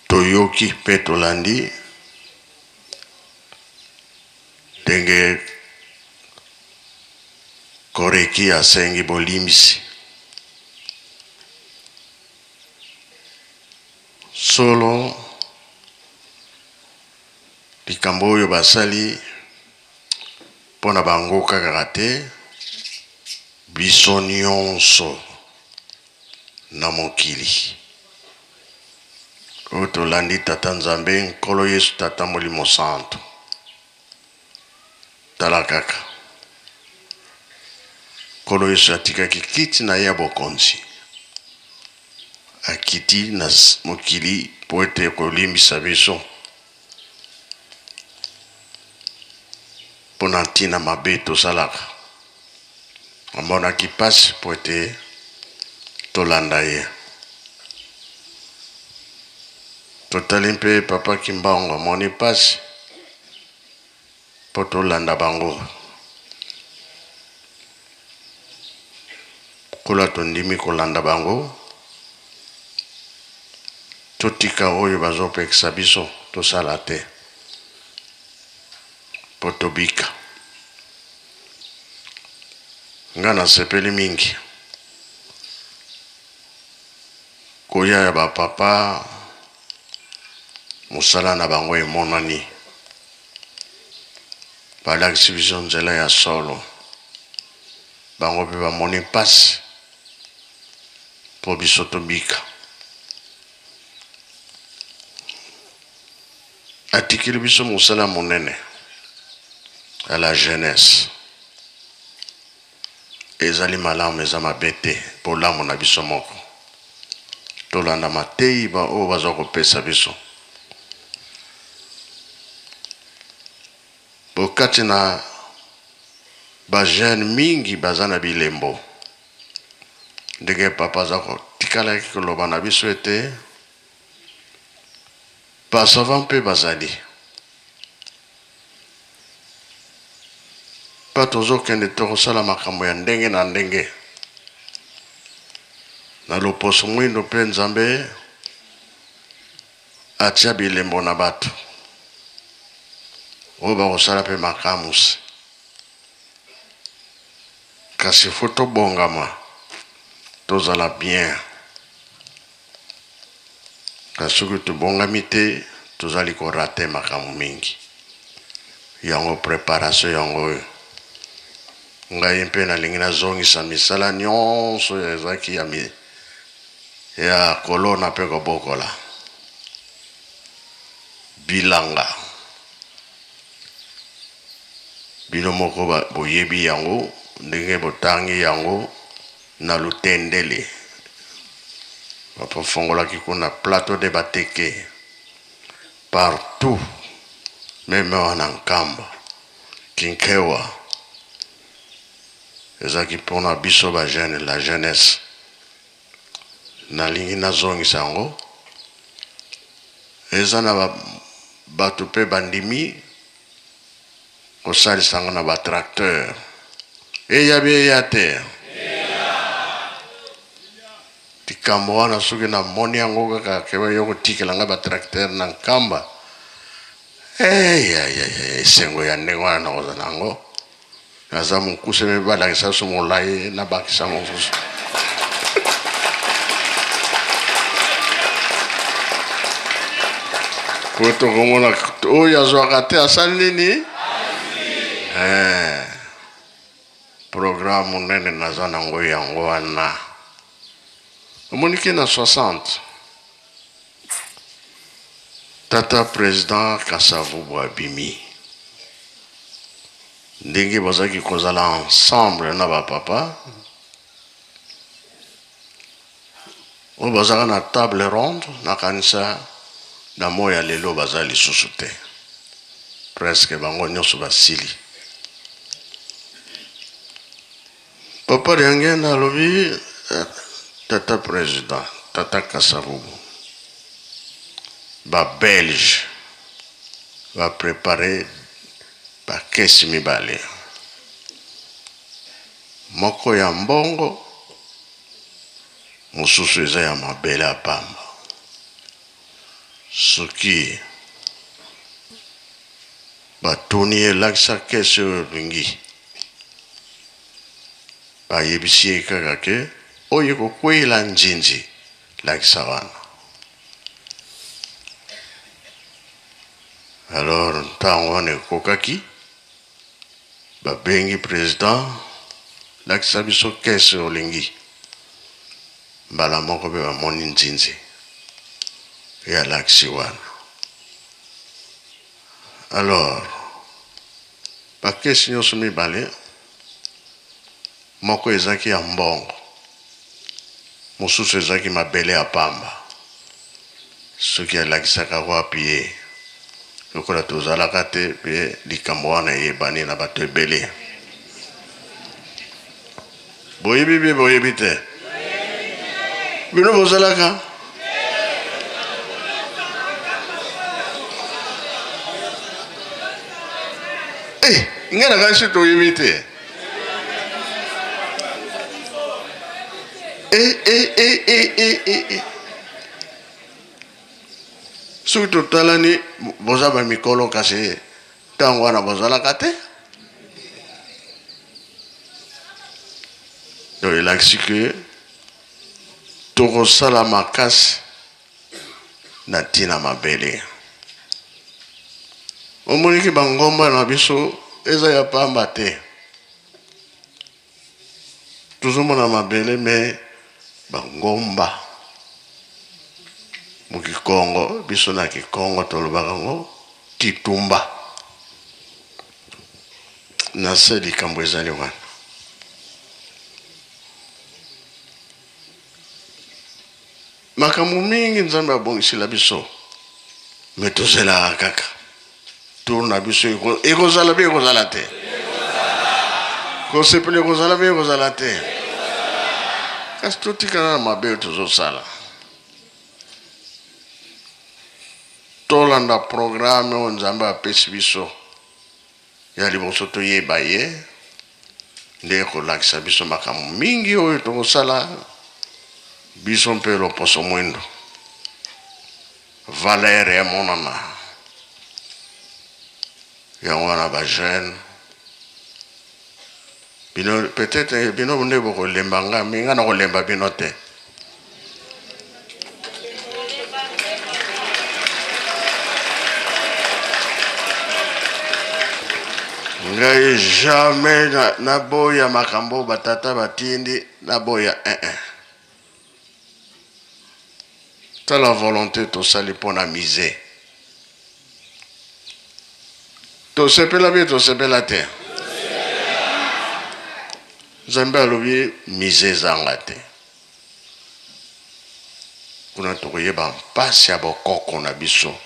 Speaker 2: Toyoki pe tolandi ndenge koreki asengi bolimisi. Solo likambo oyo basali pona bango kaka te, biso nyonso na mokili oyo tolandi tata Nzambe Nkolo Yesu tata Molimo Santo. Tala kaka Nkolo Yesu atikaki kiti na ye bokonzi, akiti na mokili po ete kolimbisa biso pona ntina mabe tosalaka. Amonaki pasi po ete tolanda ye. Totali mpe papa Kimbangu amoni pasi po tolanda bango. Kula tondimi kolanda bango, totika oyo bazopekisa biso tosala te po tobika. Nga nasepeli mingi koya ya bapapa mosala na bango emonani. Balakisi biso nzela ya solo, bango pe bamoni pasi po biso tobika. Atikili biso mosala monene à la jeunesse. Ezali malamu eza mabe te po lamu na biso moko. Tolanda matei ba oyo baza kopesa biso. Bokati na ba jeune mingi baza na bilembo. Ndenge papa za kotikala koloba na biso ete basava mpe bazali. Pa tozokende tokosala makambo ya ndenge na ndenge. Na loposo mwindo mpe Nzambe atia bilembo na bato oyo bakosala mpe makamusi. Kasi fo tobongama tozala bien. Kasi soki tobongami te tozali korate makambo mingi. Yango preparation yango oyo ngai mpe nalingi nazongisa misala nyonso ezalaki ya kolona mpe kobokola. Bilanga bino moko boyebi yango ndenge botangi yango na lutendele. Bapofongolaki kuna plateau de bateke partout, même wana Nkamba Kinkewa. Ezaki pona biso ba jeune, la jeunesse. Nalingi nazongisa yango. Eza na bato pe bandimi kosalisanga na batracteur eyabi eya te tikambo wana soki namoni yango kaka keba yo kotikela nga batracteur na nkamba esengo ya ndenge wana nakoza nango naza mokuse me balakisa so molai nabakisa mosusu po tokomona oyo azwaka te asali nini programme nene naza nango yango wana omoniki na 60 tata président Kasavubu abimi ndenge bazaki kozala ensemble na bapapa oyo bazaka na table ronde nakanisa na moya lelo baza lisusu te presque bango nyonso basili papa yange nalobi tata président tata Kasavubu ba belge va préparer bakesi mibale moko ya mbongo mosusu eza ya mabele ya pamba soki batuni elakisa kesi oyo olingi bayebisi ye kaka ke oyo ekokweyela njinji lakisa wana alors ntango wana ekokaki babengi président lakisa biso kesi olingi mbala moko mpe bamoni nzinzi ya lakisi wana alors bakesi nyonso mibale moko ezaki ya mbongo mosusu ezaki mabele ya pamba soki alakisaka wapi ye lokola tozalaka te mpe likambo wana eyebani na bato ebele boyebi mpe boyebi te bino bozalaka ngai na kasi toyebi te soki totalani boza bamikolo kasi ntango wana bozalaka te to elakisi ke tokosala makasi na ntina mabele omoniki bangomba na biso eza ya pamba te tozomona mabele me bangomba mukikongo biso na kikongo tolobaka ngo kitumba na se likambo ezali wana makambo mingi nzambe abongisela biso me tozelaka kaka tour na biso ekozala mpe ekozala te kosepela ekozala mpe ekozala te kasi totikana na mabe oyo tozosala tolanda programme oyo nzambe apesi biso ya liboso toyeba ye nde kolakisa biso makambo mingi oyo tokosala biso mpe loposo mwindo valere emonana yango wana bajeune bino peut-être bino nde bokolemba nga me nga na kolemba bino te ngai jamais naboya makambo batata batindi naboya tala volonté tosali mpona mise tosepela mpe tosepela te nzambe alobi mise ezanga te kuna tokoyeba mpasi ya bokoko na biso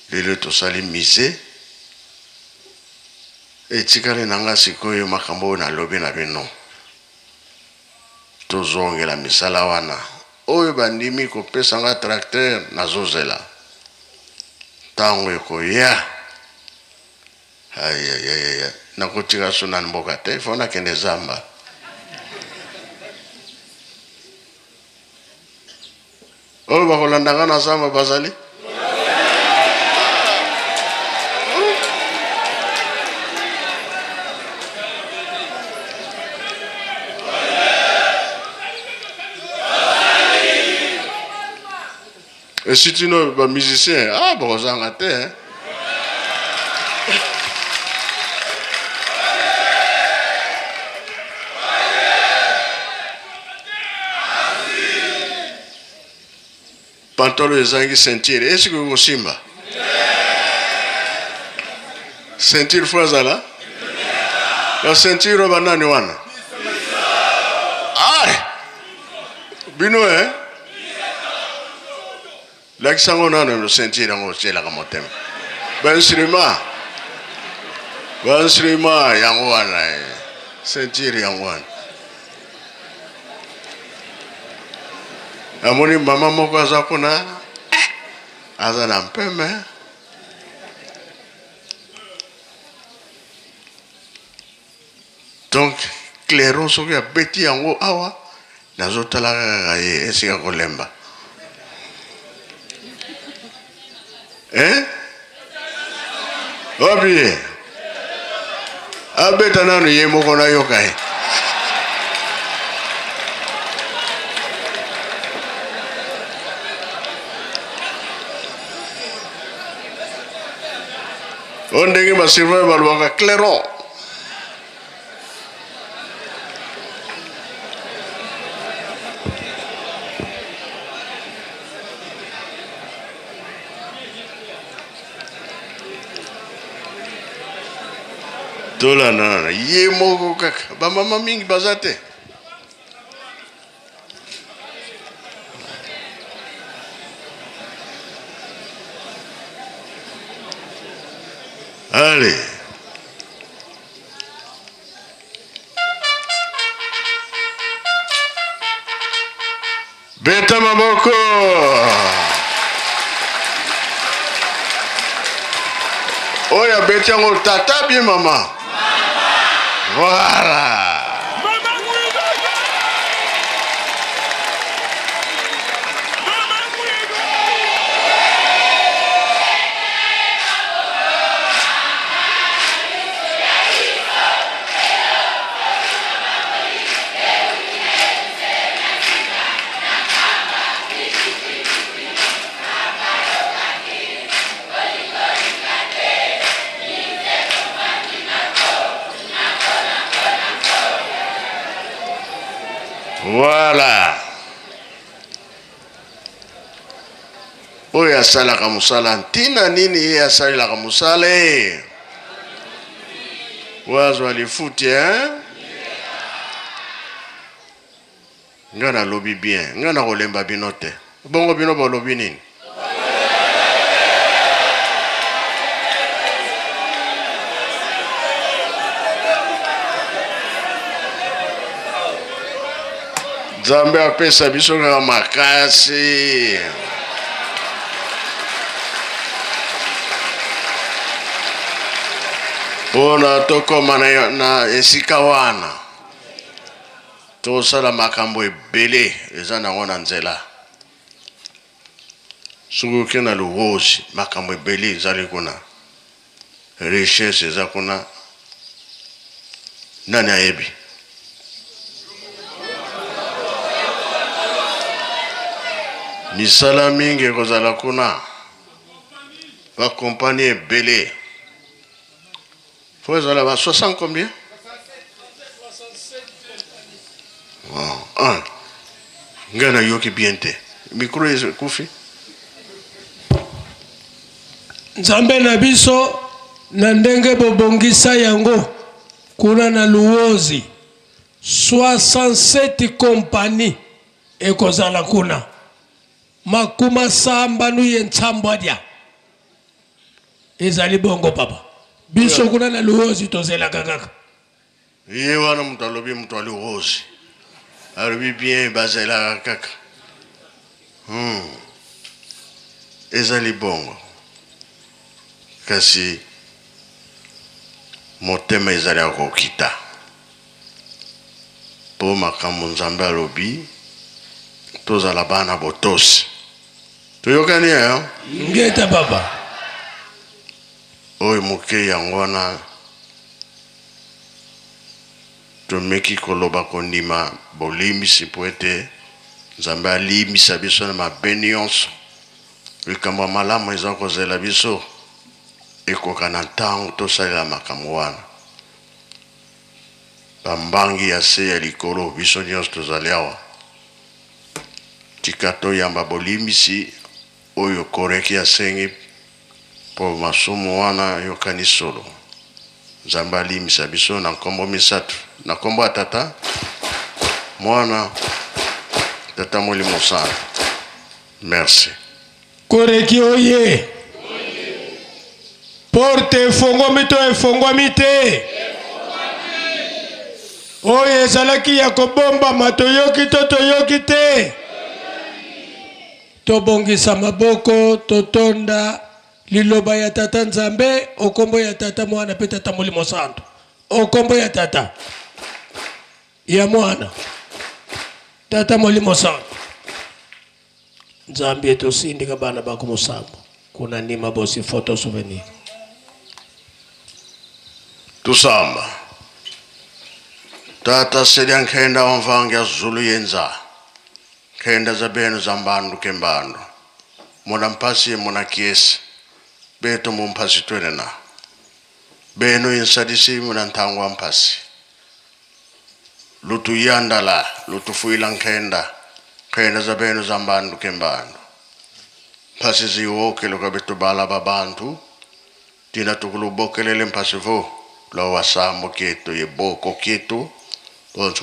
Speaker 2: lelo tosali mise etikali na nga sikoyo makambo oyo nalobi na bino tozongela misala wana oyo bandimi kopesa nga tracteur nazozela tango ekoya ayayaya nakotika so na mboka te fo nakende zamba oyo bakolandanga na zamba bazali et si tu n'es pas musicien, ah bon, ça a été, hein. Pantalon ezangi ceinture, est-ce que vous simba? Ceinture fois là? La ceinture banane wana. Ah! Bino hein? L'accent na no ceinture ngo chela ka motem. Ba instrument yango wana ceinture yango wana. Amoni mama moko aza kuna aza na mpeme donc clairon soki abeti yango awa nazotala ye esika kolemba obi abeta nanu ye moko na yoka ye on ndenge basirva balwaka clairon tola nana ye moko kaka ba mama mingi bazate allez beta maboko oya beti yango tata bien mama voilà voilà oya salaka musala ntina nini ye asalelaka musala wazwa lifuti nga nalobi bien nga na kolemba bino te bongo bino balobi nini Nzambe apesa biso kaka makasi mpona tokoma na esika wana tosala makambo ebele eza nango na nzela soki oke na luhozi makambo ebele ezali kuna richesse eza kuna nani ayebi misala mingi kozala kuna bakompani ebele faut ezala ba 60 combien nga na yoki bien te micro ekufi
Speaker 7: nzambe na biso na ndenge bobongisa yango kuna na luozi 67 kompani ekozala kuna makuma samba nuye ntambwadia ezali bongo papa biso kuna na luozi tozela kaka
Speaker 2: ye wana mutu alobi mutu ali luozi alobi bien bazela kaka ezali bongo kasi motema ezali ya kokita mpo makambo nzambe alobi tozala bana botosi. Toyokani ya
Speaker 7: ngeta baba
Speaker 2: oyo moke yango wana tomeki koloba kondima bolimbisi po ete nzambe alimbisa biso na mabe nyonso. Likambo malamu eza kozela biso ekoka na ntango tosalela makambo wana. Bambangi ya se ya likolo biso nyonso tozali awa tika toyamba bolimbisi oyo koreki asengi po masumu wana yokani solo. Nzambe alimbisa biso na nkombo misatu, na nkombo ya Tata, Mwana, Tata Molimo Santu. Merci.
Speaker 7: koreki oye porte efongwami to efongwami te oyo ezalaki ya kobombama toyoki to toyoki te. Tobongisa maboko totonda liloba ya Tata Nzambe okombo ya Tata Mwana pe Tata Molimo Santu. Okombo ya Tata ya Mwana Tata Molimo Santu. Nzambe tosindika bana bako musambo kuna ndima bosi photo souvenir.
Speaker 2: Tusamba Tata sedia nkenda wamvangia zulu yenza kenda za benu za mbandu kembando muna mpasi muna kiesi beto mumpasi twenena benu insadisi muna ntangwa mpasi lutu yandala lutu fuila nkenda kenda za benu za mbandu kembando mpasi ziwoke luka betu bala babantu tina tukulubokelele mpasi vo la wasambo kieto ye boko kieto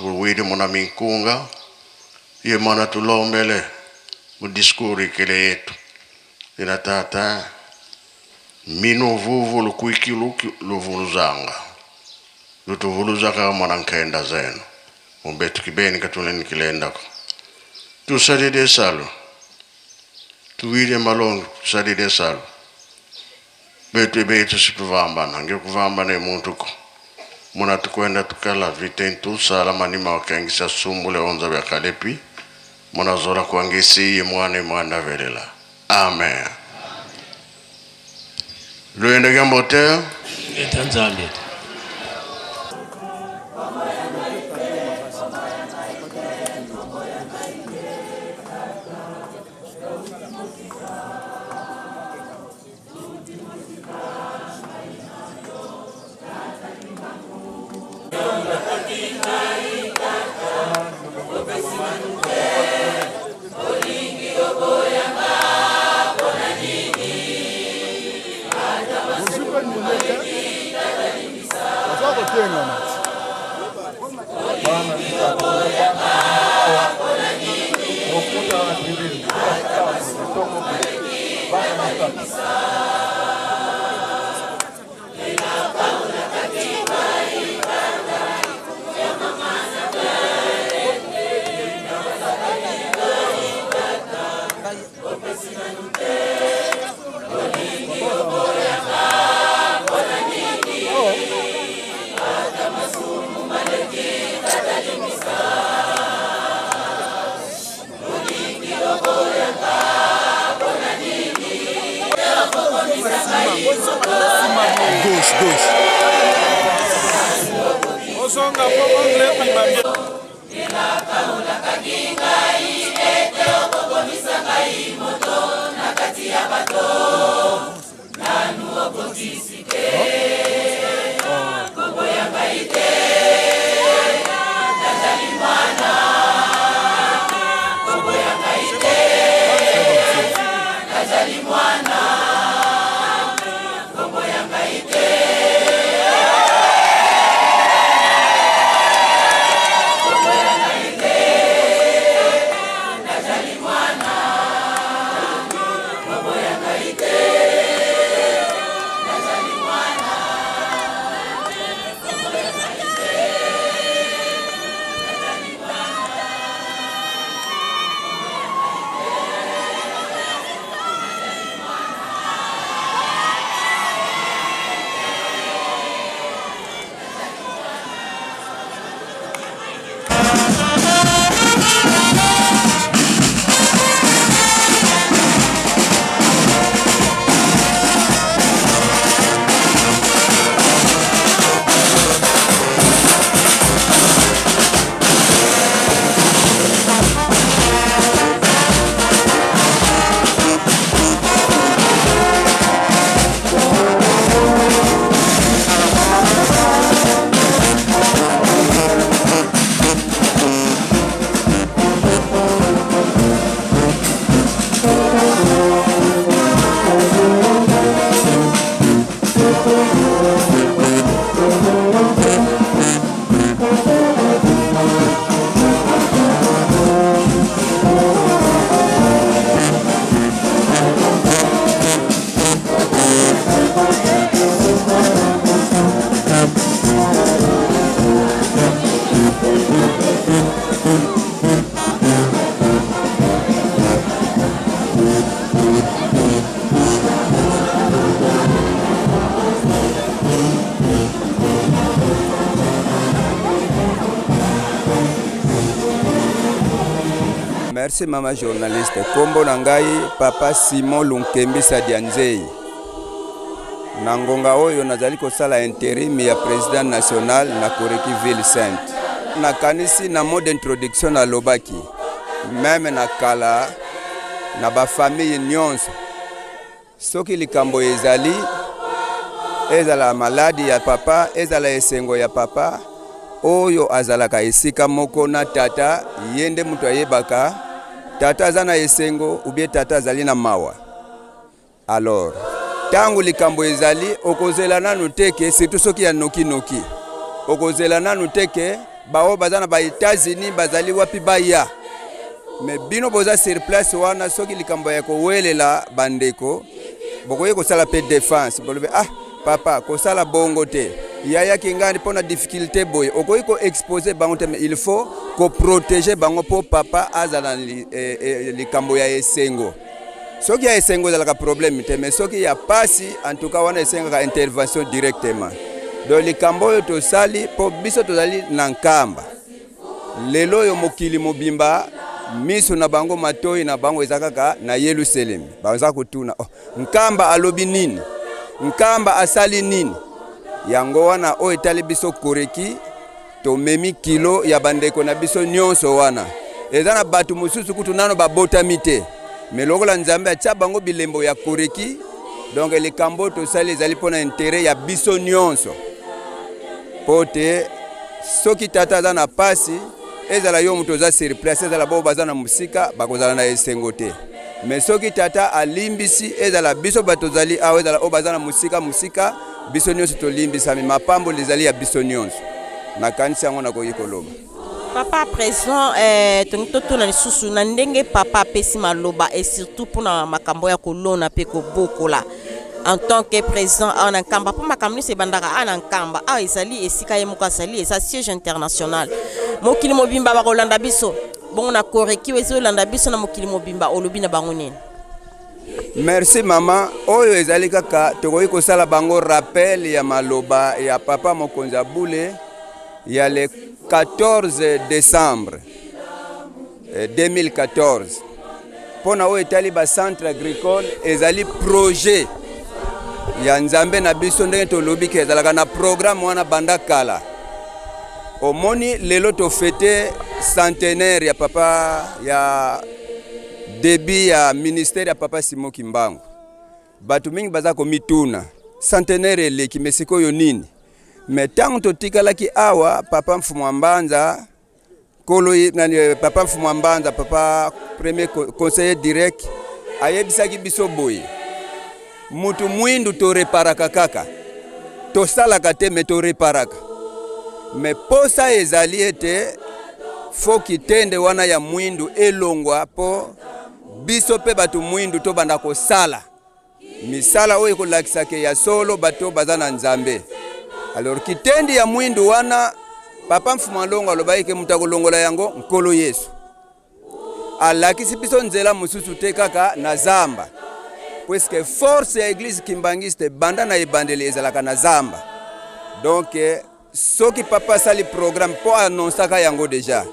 Speaker 2: widi muna minkunga ye mana tulombele mu diskuri kele yetu ina Tata mino vuvu lukuiki luvuluzanga lutuvuluzaka mwana nkenda zenu mbetu kibeni katuleni kilendako tusadide salo tuwide malongo tusadide salo betu situvamba nange kuvamba ne muntuko muna tukwenda tukala vitentu salama ni mawakangisa sumbule onza vya kalepi muna zora kuangisi mwana velela. Amen. Luende gambote
Speaker 7: Tanzania.
Speaker 5: Merci mama journaliste. Kombo nangai papa Simon Lunkembisa Dianzei. Nangonga oyo nazali kosala intérim ya président national na Koreki Ville Sainte. Na kanisi na mode introduction na lobaki. Même na kala na ba famille nyonso. Soki likambo ezali ezala maladi ya papa, ezala esengo ya papa, oyo azalaka esika moko na tata yende mutu ayebaka tata azana esengo ubie tata azali na mawa. Alors tangu likambo ezali okozela nanu teke surtout soki ya noki noki. Okozela nanu teke bao bazana ba États-Unis bazali wapi baya. Mais bino boza sur place wana soki likambo ya kowelela bandeko bokoye kosala pe défense bolobe papa kosala bongo te yaya kingani pona difficulté boy okoyi ko exposer bango te mais il faut ko protéger bango po papa azala likambo ya esengo soki ya esengo zalaka problème te mais soki ya pasi en tout cas wana esengo ka intervention directement do likambo yo to sali po biso to zali na nkamba lelo yo mokili mobimba miso na bango matoi na bango ezakaka na Yerusalem baza kutuna nkamba alobi nini nkamba asali nini yango wana o etali biso koreki to memi kilo ya bandeko na biso nyonso wana ezana batu mususu kutu nano babotami te melokola nzambe atia bango bilembo ya koreki donc likambo to sali ezali pona intérêt ya biso nyonso pote soki tata za na pasi ezala yo mutu za sur place ezala bo bazana musika bakozala na esengo te mais soki tata alimbisi ezala biso batozali awe ezala o bazana musika biso nyonso to limbisa mapambo lezali ya biso nyonso na kanisa yango na koyi koloba
Speaker 8: papa présent tonto na lisusu na ndenge papa pesi maloba et surtout pour na makambo ya kolona pe ko bokola en tant que président en Nkamba pour makambo se bandaka en Nkamba ezali esika ye moko asali esa siège international mokili mobimba ba kolanda biso bon na koreki wezo landa biso na mokili mobimba olobi na bango nene.
Speaker 5: Merci mama oyo ezali kaka tokoyi kosala bango rappel ya maloba ya papa mokonzi Abule ya le 14 décembre 2014 pona oyo etali ba centre agricole ezali projet ya nzambe na biso ndenge tolobi ke ezalaka na programme wana banda kala omoni lelo to fete centenaire ya papa ya début ya ministère ya papa Simon Kimbangu batu mingi baza ko mituna centenaire eleki mesiko yo nini mais tango totikalaki awa papa Mfumu Mbanza kolo papa Mfumu Mbanza papa premier conseiller direct ayebisaki biso boye mutu mwindu to reparaka kaka to salaka te me to reparaka mais posa ezali ete foki tende wana ya mwindu elongwa po biso pe batu mwindu to banda ko sala misala oyo ko lakisake ya solo bato bazana nzambe alors kitendi ya mwindu wana papa Mfumu Alongo alobaike mutakolongola yango nkolo Yesu alakisi biso nzela mususu te kaka na zamba puisque force ya église kimbangiste banda na ebandeli ezalaka na zamba donc soki papa sali programme po annonsaka yango déjà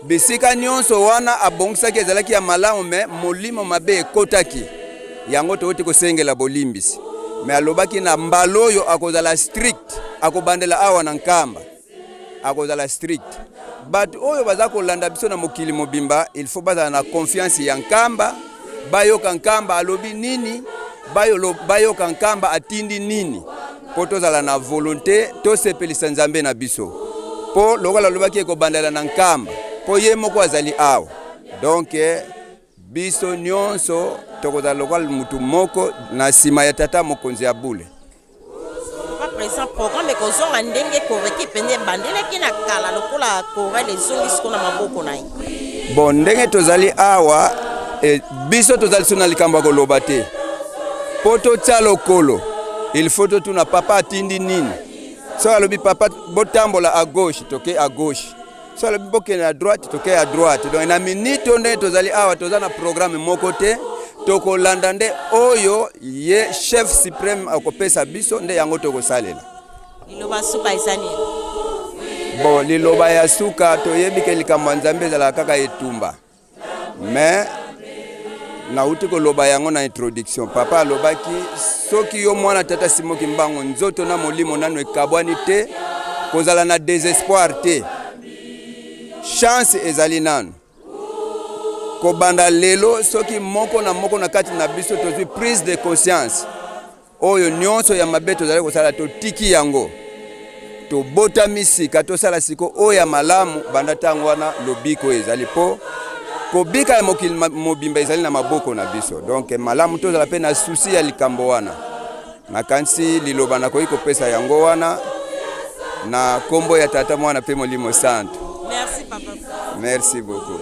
Speaker 5: bisika nyonso wana abongisaki ezalaki ya malamu me molimo mabe ekotaki yango toti kosengela bolimbisi me alobaki na mbalo yo akozala strict akobandela awa na Nkamba akozala strict but oyo baza kolanda biso na mokili mobimba il faut baza na confiance ya Nkamba bayoka Nkamba alobi nini bayoka Nkamba atindi nini po tozala na volonté to sepelisa nzambe na biso po lokola lobaki ekobandela na Nkamba po ye moko azali awa donc biso nyonso tokozala lokola mutu moko na sima ya tata mokonzi Abule
Speaker 8: présent programme kozonga ndenge koreki pende bandele kina kala lokola kore les zongi sikona maboko na
Speaker 5: bon ndenge tozali awa biso tozali sona likambo koloba te poto talo kolo il faut to tuna papa atindi nini so alobi papa botambola à gauche toke à gauche so alobi bokene à droite toke à droite donc na minute ndenge tozali awa tozana programme moko te toko landande oyo ye chef suprême akopesa biso nde yango toko salela
Speaker 8: liloba suka izani
Speaker 5: bon liloba ya suka toyebi ke likambo nzambe ezala kaka etumba mais nauti koloba yango na introduction. Papa alobaki soki yo mwana tata Simon Kimbangu nzoto na molimo nano ekabwani te kozala na désespoir te. Chance ezali nanu. Kobanda lelo soki moko na kati na biso tozwi prise de conscience. Oyo nyonso ya mabeto zali kosala to tiki yango. To bota misika to sala siko oya malamu banda tango wana lobiko ezali po kobika ya mokili mobimba ezali na maboko na biso. Donc malamu to zala pe na souci ya likambo wana. Makansi liloba na koyi kopesa yango wana na kombo ya tata mwana pe molimo santo.
Speaker 8: Merci papa.
Speaker 5: Merci beaucoup.